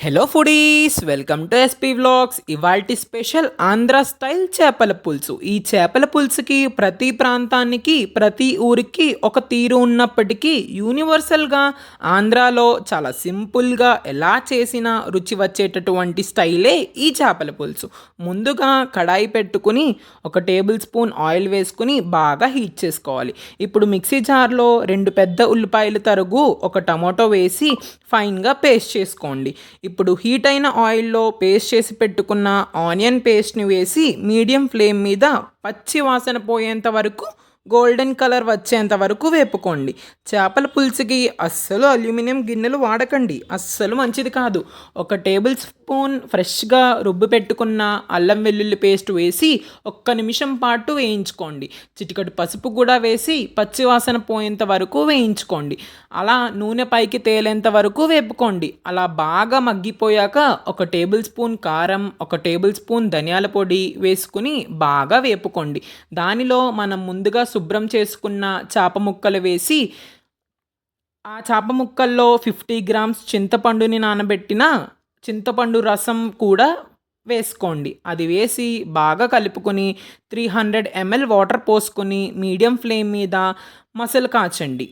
Hello foodies, welcome to SP vlogs. ఇవాల్టి special Andhra style చేపల పులుసు. ఈ చేపల పులుసుకి ప్రతి ప్రాంతానికి ప్రతి ఊరికి ఒక తీరు ఉన్నప్పటికీ యూనివర్సల్గా ఆంధ్రాలో చాలా సింపుల్గా ఎలా చేసినా రుచి వచ్చేటటువంటి స్టైలే ఈ చేపల పులుసు. ముందుగా కడాయి పెట్టుకుని ఒక టేబుల్ స్పూన్ ఆయిల్ వేసుకుని బాగా హీట్ చేసుకోవాలి. ఇప్పుడు మిక్సీ జార్లో 2 పెద్ద ఉల్లిపాయలు తరుగు, ఒక టమాటో వేసి ఫైన్గా పేస్ట్ చేసుకోండి. ఇప్పుడు హీట్ అయిన ఆయిల్లో పేస్ట్ చేసి పెట్టుకున్న ఆనియన్ పేస్ట్ని వేసి మీడియం ఫ్లేమ్ మీద పచ్చి వాసన పోయేంత వరకు గోల్డెన్ కలర్ వచ్చేంత వరకు వేపుకోండి. చేపల పులుసుకి అస్సలు అల్యూమినియం గిన్నెలు వాడకండి, అస్సలు మంచిది కాదు. ఒక టేబుల్ స్పూన్ ఫ్రెష్గా రుబ్బు పెట్టుకున్న అల్లం వెల్లుల్లి పేస్ట్ వేసి ఒక్క నిమిషం పాటు వేయించుకోండి. చిటికడు పసుపు కూడా వేసి పచ్చివాసన పోయేంత వరకు వేయించుకోండి. అలా నూనె పైకి తేలేంత వరకు వేపుకోండి. అలా బాగా మగ్గిపోయాక ఒక టేబుల్ స్పూన్ కారం, ఒక టేబుల్ స్పూన్ ధనియాల పొడి వేసుకుని బాగా వేపుకోండి. దానిలో మనం ముందుగా శుభ్రం చేసుకున్న చేప ముక్కలు వేసి ఆ చేప ముక్కల్లో 50 గ్రామ్స్ చింతపండుని నానబెట్టిన చింతపండు రసం కూడా వేసుకోండి. అది వేసి బాగా కలుపుకొని 300 ml వాటర్ పోసుకొని మీడియం ఫ్లేమ్ మీద మసలు కాచండి.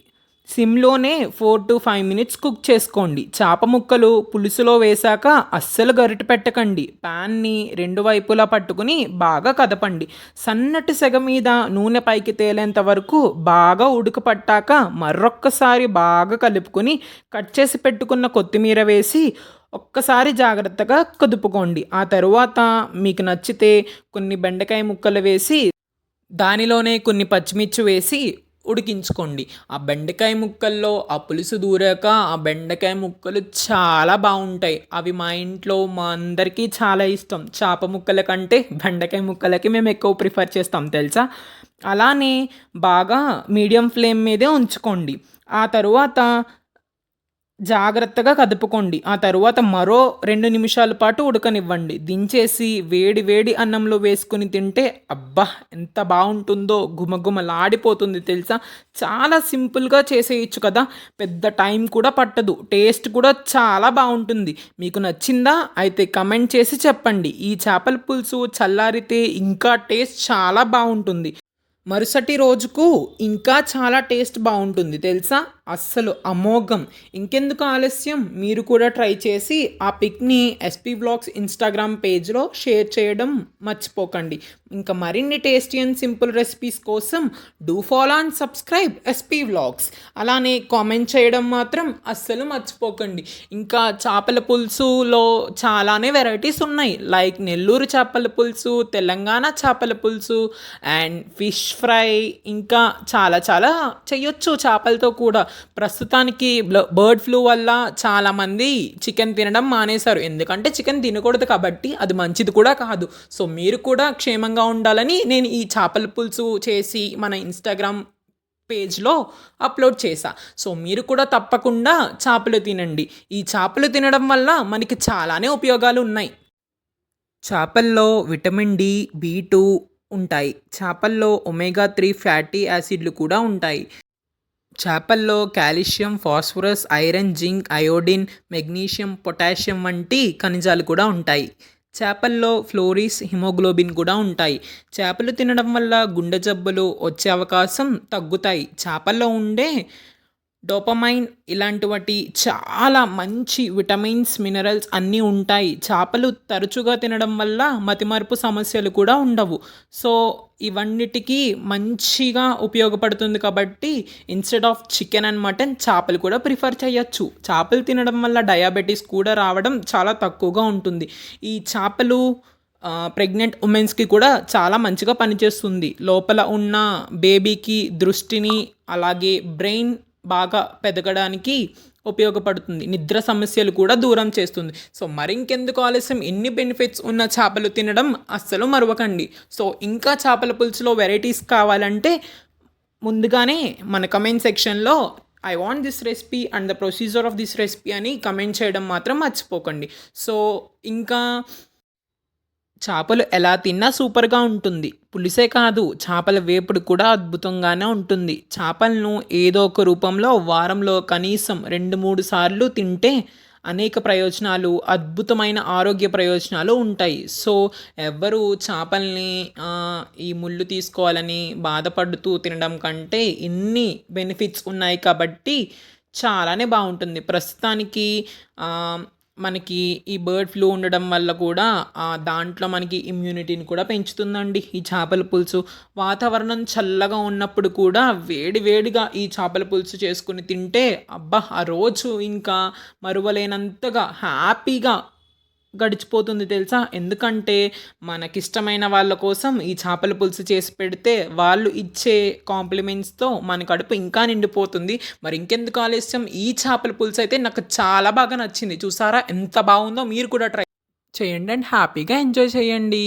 సిమ్లోనే 4 to 5 మినిట్స్ కుక్ చేసుకోండి. చేప ముక్కలు పులుసులో వేశాక అస్సలు గరిటె పెట్టకండి. ప్యాన్ని 2 వైపులా పట్టుకుని బాగా కదపండి. సన్నటి సెగ మీద నూనె పైకి తేలేంత వరకు బాగా ఉడకపట్టాక మరొక్కసారి బాగా కలుపుకొని కట్ చేసి పెట్టుకున్న కొత్తిమీర వేసి ఒక్కసారి జాగ్రత్తగా కదుపుకోండి. ఆ తరువాత మీకు నచ్చితే కొన్ని బెండకాయ ముక్కలు వేసి దానిలోనే కొన్ని పచ్చిమిర్చి వేసి ఉడికించుకోండి. ఆ బెండకాయ ముక్కల్లో ఆ పులుసు దూరాక ఆ బెండకాయ ముక్కలు చాలా బాగుంటాయి. అవి మా ఇంట్లో మా అందరికీ చాలా ఇష్టం. చేప ముక్కల కంటే బెండకాయ ముక్కలకి మేము ఎక్కువ ప్రిఫర్ చేస్తాం తెలుసా. అలానే బాగా మీడియం ఫ్లేమ్ మీదే ఉంచుకోండి. ఆ తరువాత జాగ్రత్తగా కదుపుకోండి. ఆ తరువాత మరో 2 నిమిషాల పాటు ఉడకనివ్వండి. దించేసి వేడి వేడి అన్నంలో వేసుకుని తింటే అబ్బా ఎంత బాగుంటుందో, గుమగుమలాడిపోతుంది తెలుసా. చాలా సింపుల్గా చేసేయచ్చు కదా, పెద్ద టైం కూడా పట్టదు, టేస్ట్ కూడా చాలా బాగుంటుంది. మీకు నచ్చిందా? అయితే కమెంట్ చేసి చెప్పండి. ఈ చేపల పులుసు చల్లారితే ఇంకా టేస్ట్ చాలా బాగుంటుంది. మరుసటి రోజుకు ఇంకా చాలా టేస్ట్ బాగుంటుంది తెలుసా. అస్సలు అమోఘం. ఇంకెందుకు ఆలస్యం, మీరు కూడా ట్రై చేసి ఆ పిక్ని ఎస్పీ వ్లాగ్స్ ఇన్స్టాగ్రామ్ పేజ్లో షేర్ చేయడం మర్చిపోకండి. ఇంకా మరిన్ని టేస్టీ అండ్ సింపుల్ రెసిపీస్ కోసం do follow and subscribe SP vlogs. అలానే కామెంట్ చేయడం మాత్రం అస్సలు మర్చిపోకండి. ఇంకా చేపల పులుసులో చాలానే వెరైటీస్ ఉన్నాయి, లైక్ నెల్లూరు చేపల పులుసు, తెలంగాణ చేపల పులుసు అండ్ ఫిష్ ఫ్రై, ఇంకా చాలా చాలా చేయొచ్చు చేపలతో కూడా. ప్రస్తుతానికి బర్డ్ ఫ్లూ వల్ల చాలామంది చికెన్ తినడం మానేశారు, ఎందుకంటే చికెన్ తినకూడదు కాబట్టి, అది మంచిది కూడా కాదు. సో మీరు కూడా క్షేమంగా ఉండాలని నేను ఈ చేపల పులుసు చేసి మన ఇన్స్టాగ్రామ్ పేజ్లో అప్లోడ్ చేశా. సో మీరు కూడా తప్పకుండా చేపలు తినండి. ఈ చేపలు తినడం వల్ల మనకి చాలానే ఉపయోగాలు ఉన్నాయి. చేపల్లో విటమిన్ డి, B2 ఉంటాయి. చేపల్లో ఒమేగా 3 ఫ్యాటీ యాసిడ్లు కూడా ఉంటాయి. చేపల్లో calcium, phosphorus, iron, zinc, iodine, magnesium, potassium వంటి ఖనిజాలు కూడా ఉంటాయి. చేపల్లో ఫ్లోరిస్, హిమోగ్లోబిన్ కూడా ఉంటాయి. చేపలు తినడం వల్ల గుండె జబ్బులు వచ్చే అవకాశం తగ్గుతాయి. చేపల్లో ఉండే డోపమైన్ ఇలాంటివాటి చాలా మంచి విటమిన్స్, మినరల్స్ అన్నీ ఉంటాయి. చేపలు తరచుగా తినడం వల్ల మతిమరుపు సమస్యలు కూడా ఉండవు. సో ఇవన్నిటికీ మంచిగా ఉపయోగపడుతుంది కాబట్టి instead of chicken and mutton చేపలు కూడా ప్రిఫర్ చేయొచ్చు. చేపలు తినడం వల్ల డయాబెటీస్ కూడా రావడం చాలా తక్కువగా ఉంటుంది. ఈ చేపలు ప్రెగ్నెంట్ ఉమెన్స్కి కూడా చాలా మంచిగా పనిచేస్తుంది. లోపల ఉన్న బేబీకి దృష్టిని, అలాగే బ్రెయిన్ బాగా పెరగడానికి ఉపయోగపడుతుంది. నిద్ర సమస్యలు కూడా దూరం చేస్తుంది. సో మరింకెందుకు ఆలస్యం, ఎన్ని బెనిఫిట్స్ ఉన్న చేపలు తినడం అస్సలు మరవకండి. సో ఇంకా చేపల పులుసులో వెరైటీస్ కావాలంటే ముందుగానే మన కమెంట్ సెక్షన్లో I want this recipe and the procedure of this recipe అని కమెంట్ చేయడం మాత్రం మర్చిపోకండి. సో ఇంకా చేపలు ఎలా తిన్నా సూపర్గా ఉంటుంది. పులుసే కాదు, చేపల వేపుడు కూడా అద్భుతంగానే ఉంటుంది. చేపలను ఏదో ఒక రూపంలో వారంలో కనీసం 2-3 సార్లు తింటే అనేక ప్రయోజనాలు, అద్భుతమైన ఆరోగ్య ప్రయోజనాలు ఉంటాయి. సో, ఎవ్వరు చేపల్ని ఈ ముళ్ళు తీసుకోవాలని బాధపడుతూ తినడం కంటే ఇన్ని బెనిఫిట్స్ ఉన్నాయి కాబట్టి చాలానే బావుంటుంది. ప్రస్తుతానికి మనకి ఈ బర్డ్ ఫ్లూ ఉండడం వల్ల కూడా దాంట్లో మనకి ఇమ్యూనిటీని కూడా పెంచుతుందండి ఈ చేపల పులుసు. వాతావరణం చల్లగా ఉన్నప్పుడు కూడా వేడి వేడిగా ఈ చేపల పులుసు చేసుకొని తింటే అబ్బా! ఆ రోజు ఇంకా మరువలేనంతగా హ్యాపీగా గడిచిపోతుంది తెలుసా? ఎందుకంటే మనకిష్టమైన వాళ్ళ కోసం ఈ చేపల పులుసు చేసి పెడితే వాళ్ళు ఇచ్చే కాంప్లిమెంట్స్‌తో మన కడుపు ఇంకా నిండిపోతుంది. మరి ఇంకెందుకు ఆలస్యం ఈ చేపల పులుసు అయితే నాకు చాలా బాగా నచ్చింది. చూసారా ఎంత బావుందో? మీరు కూడా ట్రై చేయండి అండ్ హ్యాపీగా ఎంజాయ్ చేయండి.